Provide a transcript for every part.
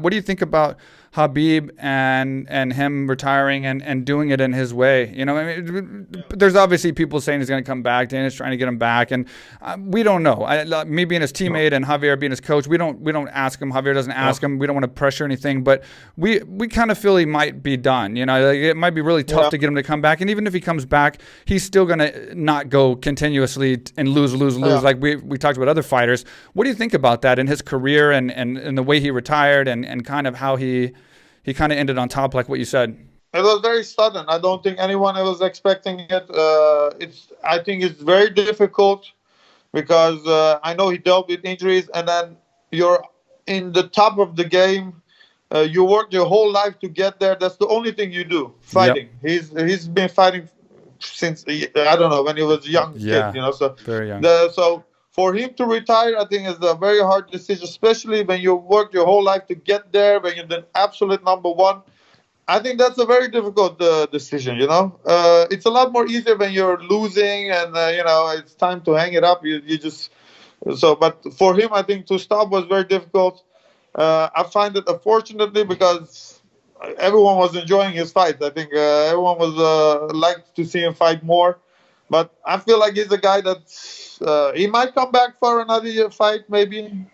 What do you think about Khabib and him retiring and doing it in his way? You know, I mean, there's obviously people saying he's going to come back. Dana's trying to get him back, and we don't know. Me being his teammate and Javier being his coach, we don't ask him. Javier doesn't ask him. We don't want to pressure anything, but we kind of feel he might be done. You know, like, it might be really tough to get him to come back, and even if he comes back, he's still going to not go continuously and lose like we talked about other fighters. What do you think about that in his career and the way he retired and kind of how he kind of ended on top, like what you said? It was very sudden. I don't think anyone was expecting it. I think it's very difficult because I know he dealt with injuries, and then you're in the top of the game. You worked your whole life to get there. That's the only thing you do, fighting. Yep. He's been fighting since, I don't know, when he was a young kid, you know. So very young. So for him to retire, I think is a very hard decision, especially when you worked your whole life to get there, when you're the absolute number one. I think that's a very difficult decision, you know. It's a lot more easier when you're losing and, you know, it's time to hang it up. But for him, I think to stop was very difficult. I find it unfortunately because everyone was enjoying his fight. I think everyone was liked to see him fight more. But I feel like he's a guy that he might come back for another fight, maybe.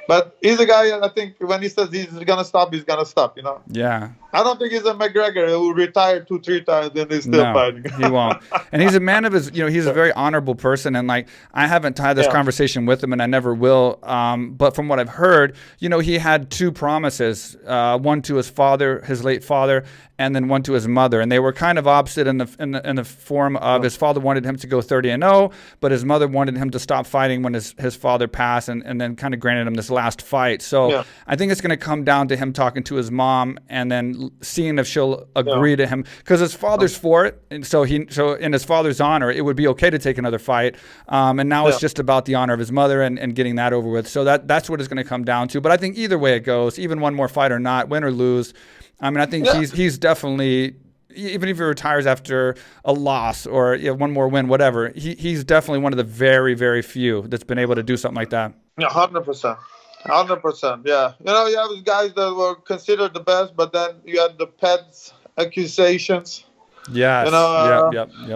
But he's a guy, I think, when he says he's going to stop, he's going to stop, you know? Yeah. I don't think he's a McGregor who will retire 2-3 times and he's still fighting. He won't. And he's a man of his, you know, he's a very honorable person. And, like, I haven't had this conversation with him and I never will. But from what I've heard, you know, he had two promises, one to his father, his late father, and then one to his mother. And they were kind of opposite in the form of his father wanted him to go 30-0, but his mother wanted him to stop fighting when his father passed and then kind of granted him this last fight. So I think it's going to come down to him talking to his mom and then seeing if she'll agree to him, because his father's for it, and so in his father's honor, it would be okay to take another fight. And now it's just about the honor of his mother and getting that over with. So that's what it's going to come down to. But I think either way it goes, even one more fight or not, win or lose, I mean, I think he's definitely, even if he retires after a loss or one more win, whatever, he's definitely one of the very, very few that's been able to do something like that. Yeah, 100%. 100%, yeah. You know, you have these guys that were considered the best, but then you had the pets accusations. Yeah, you know,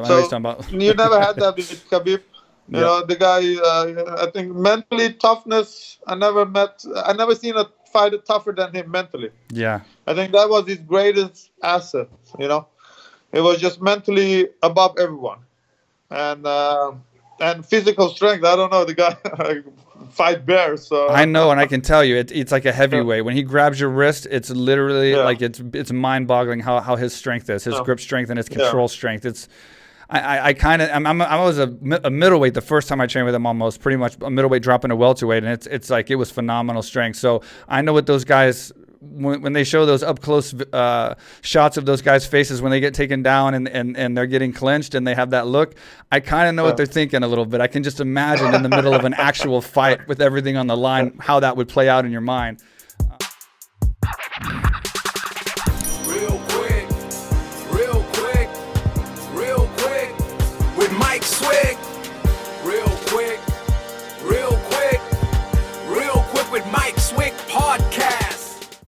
so you never had that with Khabib. You know, the guy. I think mentally toughness. I never seen a fighter tougher than him mentally. Yeah, I think that was his greatest asset. You know, it was just mentally above everyone, and physical strength. I don't know, the guy fight bears. So I know, and I can tell you, it's like a heavyweight. When he grabs your wrist, it's literally like it's mind-boggling how his strength is, his grip strength and his control strength. It's I was a middleweight the first time I trained with him, almost pretty much a middleweight dropping to welterweight, and it's like it was phenomenal strength. So I know what those guys. When they show those up close shots of those guys' faces when they get taken down and they're getting clinched and they have that look, I kind of know what they're thinking a little bit. I can just imagine in the middle of an actual fight with everything on the line how that would play out in your mind.